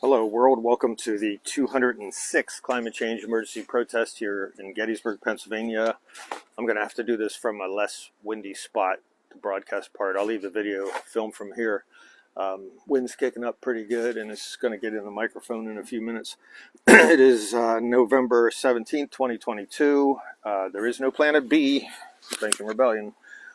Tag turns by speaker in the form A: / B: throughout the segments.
A: Hello world, welcome to the 206th climate change emergency protest here in Gettysburg, Pennsylvania. I'm going to have to do this from a less windy spot, the broadcast part. I'll leave the video film from here. Wind's kicking up pretty good and it's going to get in the microphone in a few minutes. It is November 17th, 2022. There is no planet B, Extinction Rebellion.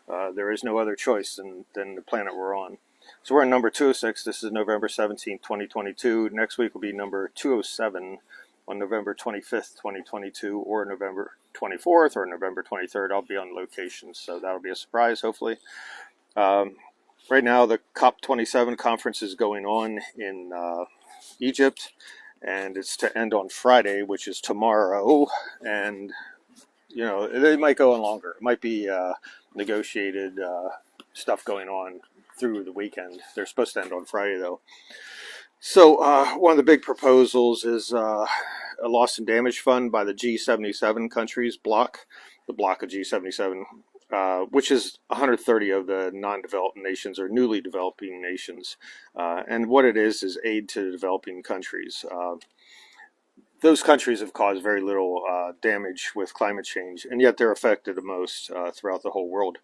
A: There is no other choice than the planet we're on. So we're in number 206. This is November 17th, 2022. Next week will be number 207 on November 25th, 2022, or November 24th or November 23rd. I'll be on location, so that'll be a surprise, hopefully. Right now, the COP27 conference is going on in Egypt, and it's to end on Friday, which is tomorrow. And, you know, it might go on longer. It might be negotiated stuff going on through the weekend. They're supposed to end on Friday, though. So one of the big proposals is a loss and damage fund by the G77 countries bloc, the bloc of G77, which is 130 of the non-developed nations or newly developing nations. And what it is aid to developing countries. Those countries have caused very little damage with climate change, and yet they're affected the most throughout the whole world.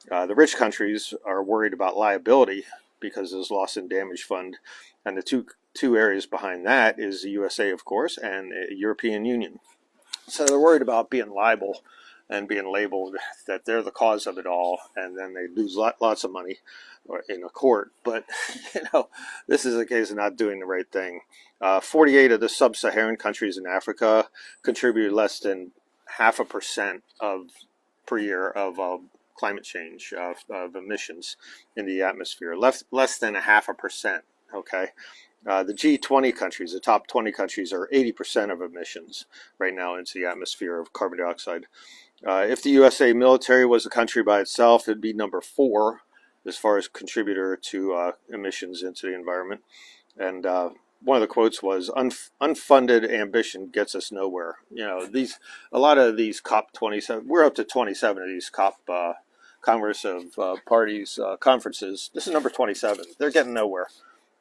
A: The rich countries are worried about liability because of this loss and damage fund, and the two areas behind that is the USA, of course, and the European Union. So they're worried about being liable and being labeled that they're the cause of it all, and then they lose lots of money in a court. But you know, this is a case of not doing the right thing. 48 of the sub-Saharan countries in Africa contribute less than 0.5% per year of climate change of emissions in the atmosphere, less than 0.5%. Okay, the G20 countries, the top 20 countries, are 80% of emissions right now into the atmosphere of carbon dioxide. If the USA military was a country by itself, it'd be number 4 as far as contributor to emissions into the environment. And one of the quotes was, "Unfunded ambition gets us nowhere." You know, a lot of these COP27, we're up to 27 of these Congress of Parties conferences. This is number 27. They're getting nowhere.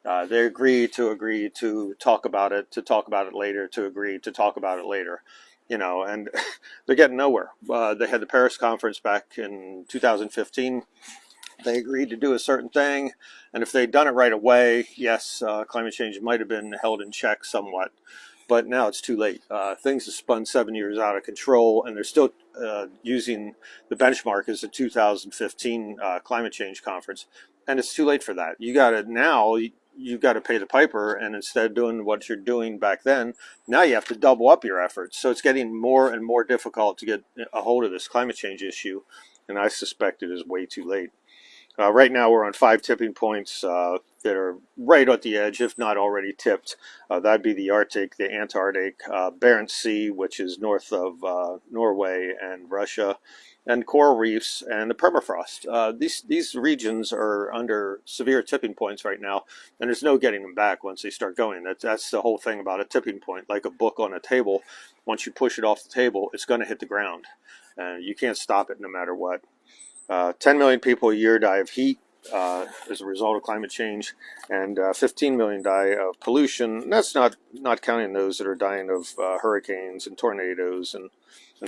A: They agree to talk about it, later, to agree to talk about it later. You know, and they're getting nowhere. They had the Paris conference back in 2015. They agreed to do a certain thing, and if they'd done it right away, yes, climate change might have been held in check somewhat. But now it's too late. Things have spun 7 years out of control, and they're still using the benchmark as the 2015 climate change conference. And it's too late for that. You got to now. You got to pay the piper, and instead of doing what you're doing back then, now you have to double up your efforts. So it's getting more and more difficult to get a hold of this climate change issue, and I suspect it is way too late. Right now we're on 5 tipping points that are right at the edge, if not already tipped. That'd be the Arctic, the Antarctic, Barents Sea, which is north of Norway and Russia, and coral reefs and the permafrost. These regions are under severe tipping points right now, and there's no getting them back once they start going. That's the whole thing about a tipping point. Like a book on a table, once you push it off the table, it's going to hit the ground, and you can't stop it no matter what. 10 million people a year die of heat as a result of climate change, and 15 million die of pollution. And that's not counting those that are dying of hurricanes and tornadoes and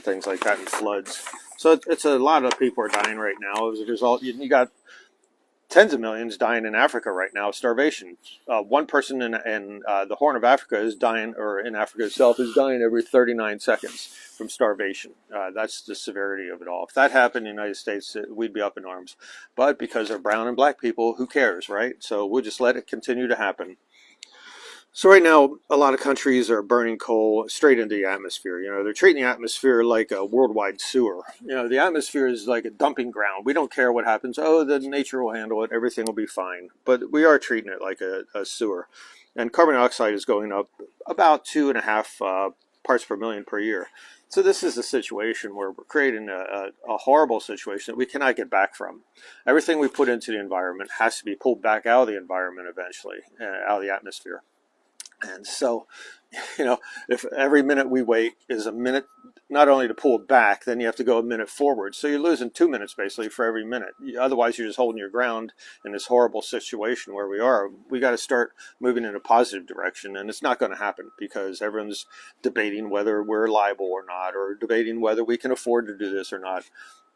A: things like that, and floods. So it's a lot of people are dying right now as a result. You got tens of millions dying in Africa right now of starvation. One person in the Horn of Africa is dying, or in Africa itself, is dying every 39 seconds from starvation. That's the severity of it all. If that happened in the United States, we'd be up in arms. But because they're brown and black people, who cares, right? So we'll just let it continue to happen. So right now, a lot of countries are burning coal straight into the atmosphere. You know, they're treating the atmosphere like a worldwide sewer. You know, the atmosphere is like a dumping ground. We don't care what happens. Oh, the nature will handle it. Everything will be fine. But we are treating it like a sewer. And carbon dioxide is going up about 2.5 parts per million per year. So this is a situation where we're creating a horrible situation that we cannot get back from. Everything we put into the environment has to be pulled back out of the environment eventually, out of the atmosphere. And so, if every minute we wait is a minute, not only to pull it back, then you have to go a minute forward. So you're losing 2 minutes basically for every minute. Otherwise, you're just holding your ground in this horrible situation where we are. We got to start moving in a positive direction, and it's not going to happen because everyone's debating whether we're liable or not, or debating whether we can afford to do this or not.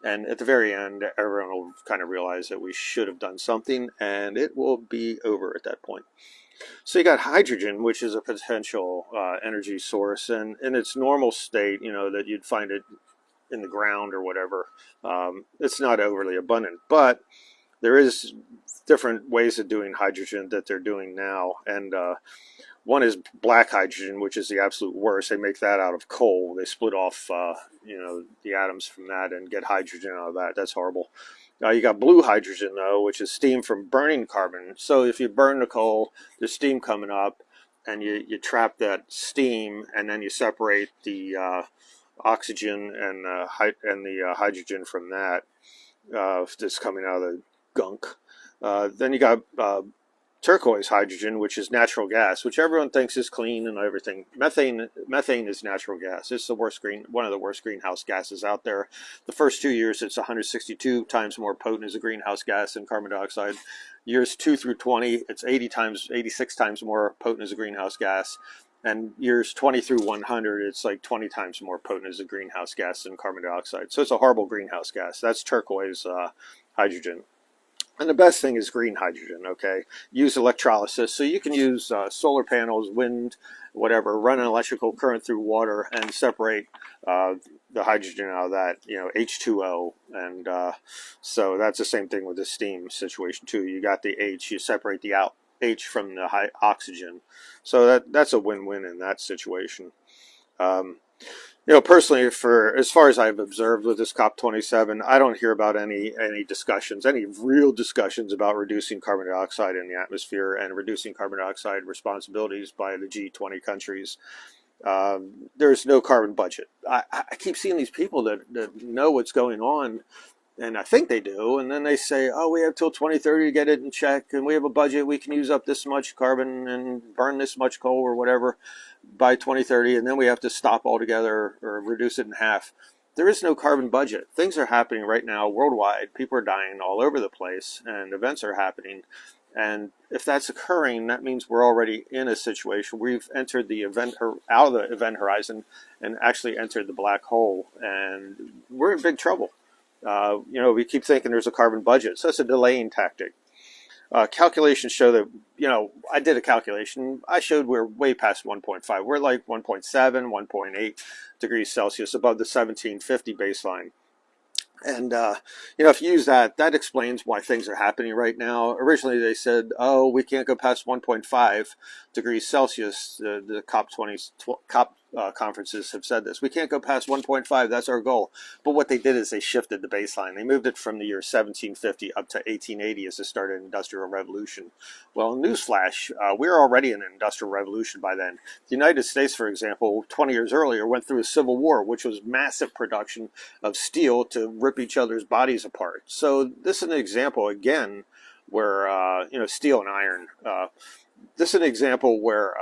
A: And at the very end, everyone will kind of realize that we should have done something, and it will be over at that point. So you got hydrogen, which is a potential energy source, and in its normal state, that you'd find it in the ground or whatever, it's not overly abundant. But there is different ways of doing hydrogen that they're doing now, and one is black hydrogen, which is the absolute worst. They make that out of coal. They split off, the atoms from that and get hydrogen out of that. That's horrible. You got blue hydrogen, though, which is steam from burning carbon. So if you burn the coal, there's steam coming up, and you trap that steam, and then you separate the oxygen and the hydrogen from that that's coming out of the gunk. Then you got turquoise hydrogen, which is natural gas, which everyone thinks is clean and everything. Methane is natural gas. It's one of the worst greenhouse gases out there. The first 2 years, it's 162 times more potent as a greenhouse gas than carbon dioxide. Years 2 through 20, it's 86 times more potent as a greenhouse gas. And years 20 through 100, it's like 20 times more potent as a greenhouse gas than carbon dioxide. So it's a horrible greenhouse gas. That's turquoise hydrogen. And the best thing is green hydrogen, okay? Use electrolysis. So you can use solar panels, wind, whatever, run an electrical current through water and separate the hydrogen out of that, H2O. And so that's the same thing with the steam situation too. You got the H, you separate the H from the oxygen. So that's a win-win in that situation. Personally, for as far as I've observed with this COP27, I don't hear about any discussions, any real discussions about reducing carbon dioxide in the atmosphere and reducing carbon dioxide responsibilities by the G20 countries. There's no carbon budget. I keep seeing these people that know what's going on, and I think they do, and then they say, oh, we have till 2030 to get it in check, and we have a budget, we can use up this much carbon and burn this much coal or whatever by 2030, and then we have to stop altogether or reduce it in half. There is no carbon budget. Things are happening right now worldwide. People are dying all over the place, and events are happening. And if that's occurring, that means we're already in a situation. We've entered the event out of the event horizon and actually entered the black hole, and we're in big trouble. We keep thinking there's a carbon budget, so it's a delaying tactic. Calculations show that, I did a calculation. I showed we're way past 1.5. We're like 1.7, 1.8 degrees Celsius above the 1750 baseline. And, if you use that explains why things are happening right now. Originally, they said, oh, we can't go past 1.5 degrees Celsius. The COP conferences have said this. We can't go past 1.5. That's our goal. But what they did is they shifted the baseline. They moved it from the year 1750 up to 1880 as the start of the Industrial Revolution. Well, newsflash, we're already in an Industrial Revolution by then. The United States, for example, 20 years earlier, went through a civil war, which was massive production of steel to rip each other's bodies apart. So this is an example, again, where, steel and iron, this is an example where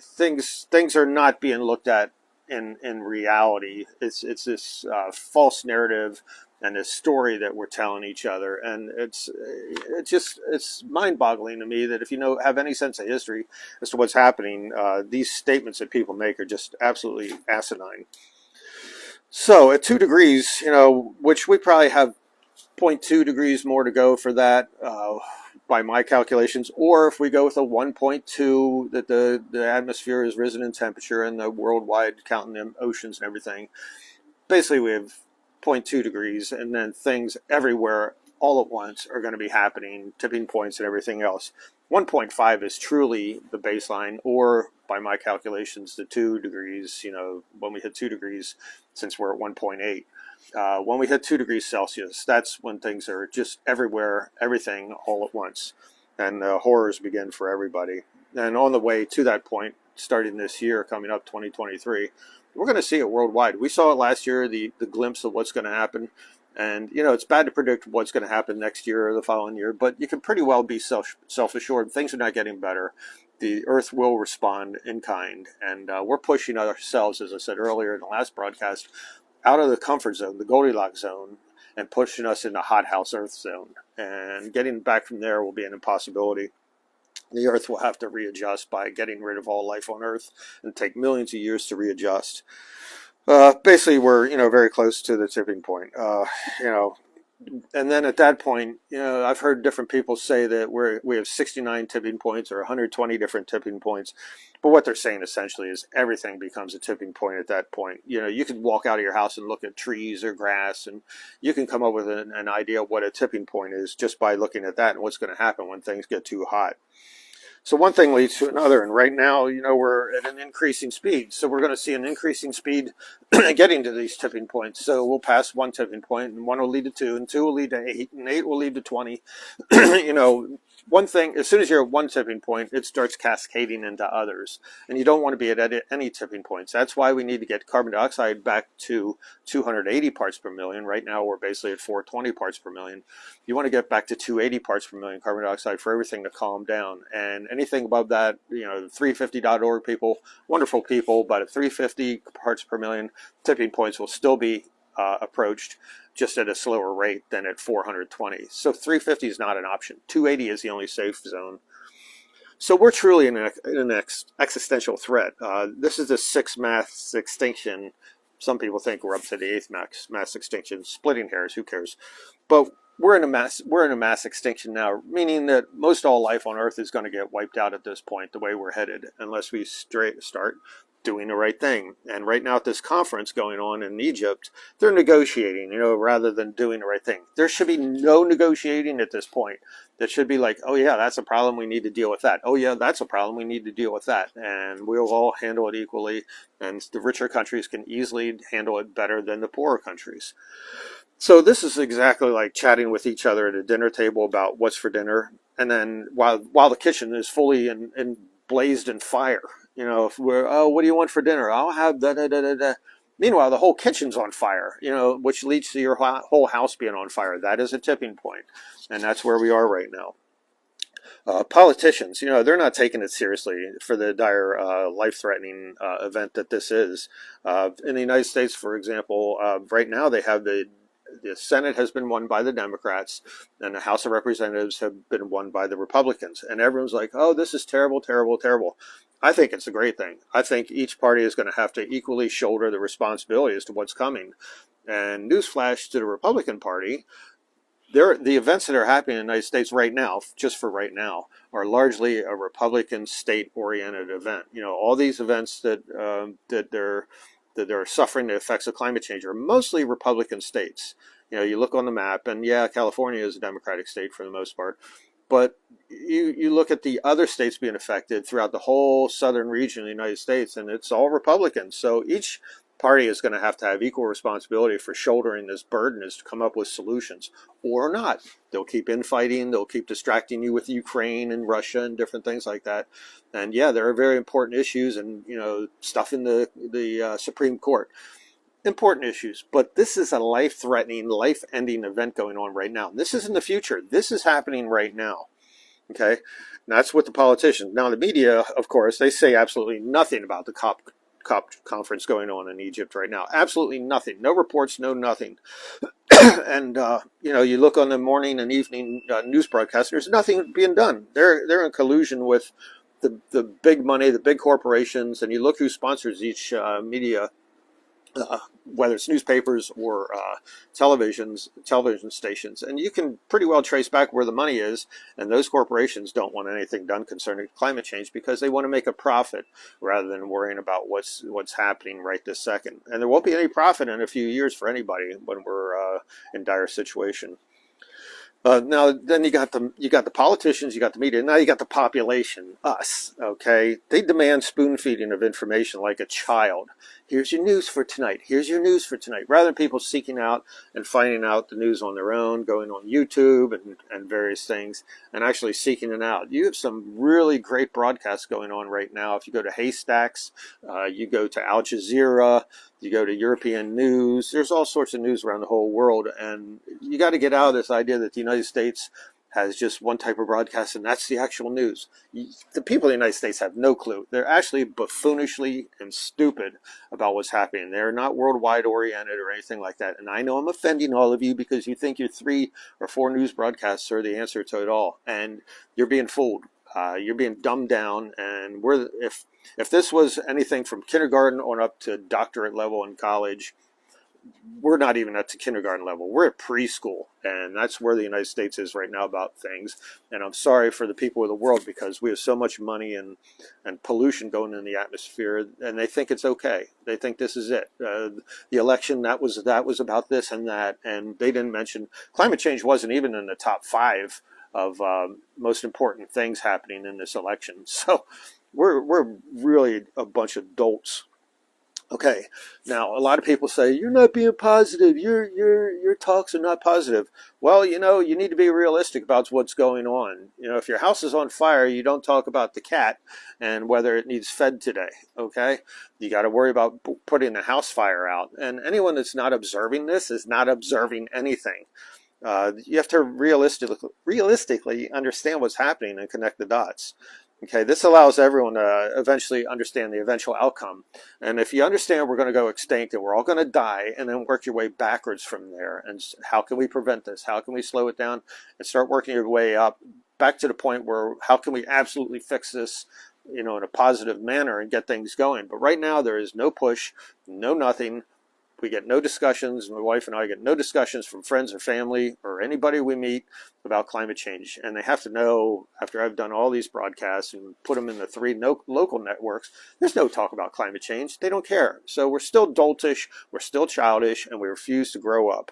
A: things are not being looked at in reality. It's this false narrative and this story that we're telling each other, and it's mind-boggling to me that if you have any sense of history as to what's happening, these statements that people make are just absolutely asinine. So at 2 degrees, which we probably have 0.2 degrees more to go for that, by my calculations, or if we go with a 1.2, that the atmosphere has risen in temperature and the worldwide, counting the oceans and everything, basically we have 0.2 degrees, and then things everywhere all at once are going to be happening, tipping points and everything else. 1.5 is truly the baseline, or by my calculations, the 2 degrees, when we hit 2 degrees, since we're at 1.8. When we hit 2 degrees Celsius, that's when things are just everywhere, everything all at once. And the horrors begin for everybody. And on the way to that point, starting this year, coming up 2023, we're going to see it worldwide. We saw it last year, the glimpse of what's going to happen. And, it's bad to predict what's going to happen next year or the following year, but you can pretty well be self-assured. Things are not getting better. the Earth will respond in kind, and we're pushing ourselves, as I said earlier in the last broadcast, out of the comfort zone, the Goldilocks zone, and pushing us into hothouse Earth zone. And getting back from there will be an impossibility. The Earth will have to readjust by getting rid of all life on Earth, and take millions of years to readjust. Basically, we're very close to the tipping point. And then at that point, I've heard different people say that we have 69 tipping points or 120 different tipping points. But what they're saying essentially is everything becomes a tipping point at that point. You can walk out of your house and look at trees or grass, and you can come up with an idea of what a tipping point is just by looking at that and what's going to happen when things get too hot. So one thing leads to another, and right now, we're at an increasing speed. So we're going to see an increasing speed getting to these tipping points. So we'll pass one tipping point, and one will lead to two, and two will lead to 8, and 8 will lead to 20. One thing, as soon as you're at one tipping point, it starts cascading into others. And you don't want to be at any tipping points. That's why we need to get carbon dioxide back to 280 parts per million. Right now, we're basically at 420 parts per million. You want to get back to 280 parts per million carbon dioxide for everything to calm down. And anything above that, 350.org people, wonderful people, but at 350 parts per million, tipping points will still be approached, just at a slower rate than at 420. So 350 is not an option. 280 is the only safe zone. So we're truly in an existential threat. This is the 6th mass extinction. Some people think we're up to the 8th mass extinction. Splitting hairs, who cares? But we're in a mass extinction now, meaning that most all life on Earth is going to get wiped out at this point, the way we're headed, unless we start doing the right thing. And right now at this conference going on in Egypt, they're negotiating, rather than doing the right thing. There should be no negotiating at this point. That should be like, oh yeah, that's a problem, we need to deal with that. Oh yeah, that's a problem, we need to deal with that. And we'll all handle it equally. And the richer countries can easily handle it better than the poorer countries. So this is exactly like chatting with each other at a dinner table about what's for dinner. And then while the kitchen is fully blazed in fire, if we're, oh, what do you want for dinner? I'll have da da da da da. Meanwhile, the whole kitchen's on fire, which leads to your whole house being on fire. That is a tipping point, and that's where we are right now. Politicians, they're not taking it seriously for the dire, life-threatening event that this is. In the United States, for example, right now they have the Senate has been won by the Democrats, and the House of Representatives have been won by the Republicans. And everyone's like, oh, this is terrible, terrible, terrible. I think it's a great thing. I think each party is going to have to equally shoulder the responsibility as to what's coming. And newsflash to the Republican Party, the events that are happening in the United States right now, just for right now, are largely a Republican state-oriented event. All these events that they're suffering the effects of climate change are mostly Republican states. You look on the map, and yeah, California is a Democratic state for the most part, but you look at the other states being affected throughout the whole southern region of the United States, and it's all Republicans. So each party is going to have equal responsibility for shouldering this burden, is to come up with solutions, or not. They'll keep infighting, they'll keep distracting you with Ukraine and Russia and different things like that. And yeah, there are very important issues, and stuff in the Supreme Court. Important issues, but this is a life-threatening, life-ending event going on right now. This is in the future. This is happening right now. Okay, and that's what the politicians. Now the media, of course, they say absolutely nothing about the COP conference going on in Egypt right now. Absolutely nothing. No reports, no nothing. And you look on the morning and evening news broadcasts. There's nothing being done. They're in collusion with the big money, the big corporations, and you look who sponsors each media. Whether it's newspapers or television stations, and you can pretty well trace back where the money is. And those corporations don't want anything done concerning climate change because they want to make a profit rather than worrying about what's happening right this second. And there won't be any profit in a few years for anybody when we're in dire situation. Now, then you got the politicians, you got the media, now you got the population, us, okay? They demand spoon feeding of information like a child. Here's your news for tonight. Here's your news for tonight. Rather than people seeking out and finding out the news on their own, going on YouTube and various things, and actually seeking it out. You have some really great broadcasts going on right now. If you go to Haystacks, you go to Al Jazeera, you go to European news, there's all sorts of news around the whole world. And you got to get out of this idea that the United States has just one type of broadcast, and that's the actual news. The people of the United States have no clue. They're actually buffoonishly and stupid about what's happening. They're not worldwide oriented or anything like that. And I know I'm offending all of you because you think your 3 or 4 news broadcasts are the answer to it all, and you're being fooled. You're being dumbed down, and if this was anything from kindergarten on up to doctorate level in college, we're not even at the kindergarten level. We're at preschool, and that's where the United States is right now about things. And I'm sorry for the people of the world because we have so much money and pollution going in the atmosphere, and they think it's okay. They think this is it. The election, that was about this and that, and they didn't mention climate change wasn't even in the top 5 of most important things happening in this election. So we're really a bunch of dolts. Okay, now a lot of people say you're not being positive. Your talks are not positive. Well, you need to be realistic about what's going on. If your house is on fire, you don't talk about the cat and whether it needs fed today. Okay, you got to worry about putting the house fire out. And anyone that's not observing this is not observing anything. You have to realistically understand what's happening and connect the dots. Okay, this allows everyone to eventually understand the eventual outcome. And if you understand we're going to go extinct and we're all going to die, and then work your way backwards from there, and how can we prevent this? How can we slow it down? And start working your way up back to the point where how can we absolutely fix this, in a positive manner and get things going. But right now there is no push, no nothing. We get no discussions. My wife and I get no discussions from friends or family or anybody we meet about climate change. And they have to know, after I've done all these broadcasts and put them in the 3 local networks, there's no talk about climate change. They don't care. So we're still doltish, we're still childish, and we refuse to grow up.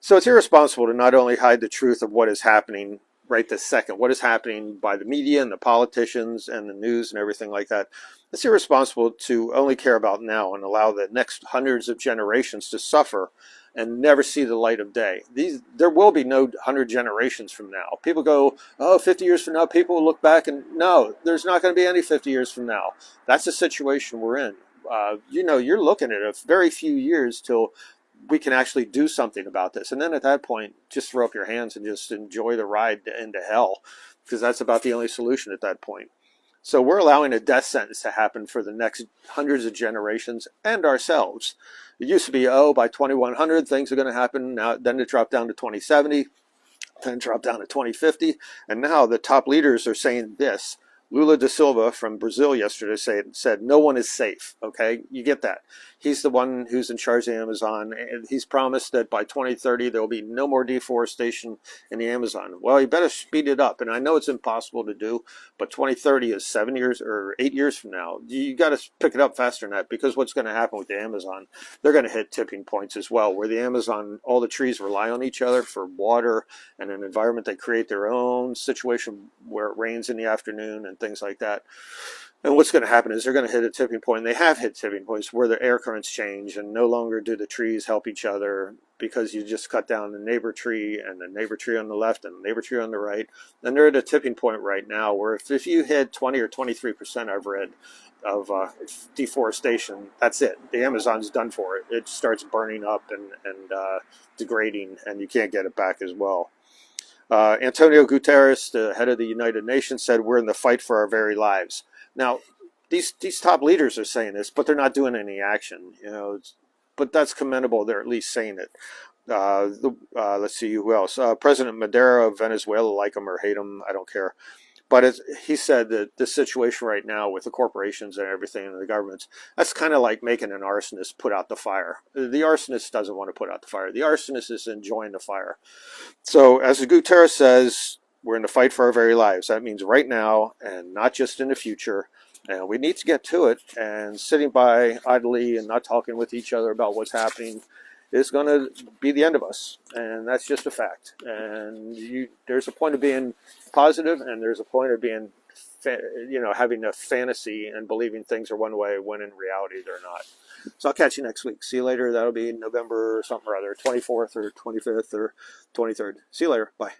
A: So it's irresponsible to not only hide the truth of what is happening right this second, what is happening by the media and the politicians and the news and everything like that. It's irresponsible to only care about now and allow the next hundreds of generations to suffer and never see the light of day. There will be no 100 generations from now. People go, 50 years from now, people will look back, and no, there's not going to be any 50 years from now. That's the situation we're in. You're looking at a very few years till we can actually do something about this. And then at that point, just throw up your hands and just enjoy the ride into hell, because that's about the only solution at that point. So we're allowing a death sentence to happen for the next hundreds of generations and ourselves. It used to be, by 2100, things are going to happen. Now, then it dropped down to 2070, then dropped down to 2050. And now the top leaders are saying this. Lula da Silva from Brazil yesterday said no one is safe. Okay, you get that. He's the one who's in charge of Amazon, and he's promised that by 2030 there will be no more deforestation in the Amazon. Well, you better speed it up. And I know it's impossible to do, but 2030 is 7 years or 8 years from now. You got to pick it up faster than that, because what's going to happen with the Amazon? They're going to hit tipping points as well, where the Amazon, all the trees rely on each other for water and an environment. They create their own situation where it rains in the afternoon and things like that. And what's going to happen is they're going to hit a tipping point, and they have hit tipping points where the air currents change, and no longer do the trees help each other, because you just cut down the neighbor tree and the neighbor tree on the left and the neighbor tree on the right. And they're at a tipping point right now where if you hit 20 or 23%, I've read, of deforestation, that's it. The Amazon's done for it. It starts burning up and degrading, and you can't get it back as well. Antonio Guterres, the head of the United Nations, said we're in the fight for our very lives. Now, these top leaders are saying this, but they're not doing any action. But that's commendable. They're at least saying it. Let's see who else. President Maduro of Venezuela, like him or hate him, I don't care. But he said that the situation right now with the corporations and everything and the governments, that's kind of like making an arsonist put out the fire. The arsonist doesn't want to put out the fire. The arsonist is enjoying the fire. So as Guterres says, we're in the fight for our very lives. That means right now and not just in the future. And we need to get to it. And sitting by idly and not talking with each other about what's happening is going to be the end of us. And that's just a fact. And there's a point of being positive, and there's a point of being, having a fantasy and believing things are one way when in reality they're not. So I'll catch you next week. See you later. That'll be November something or other, 24th or 25th or 23rd. See you later. Bye.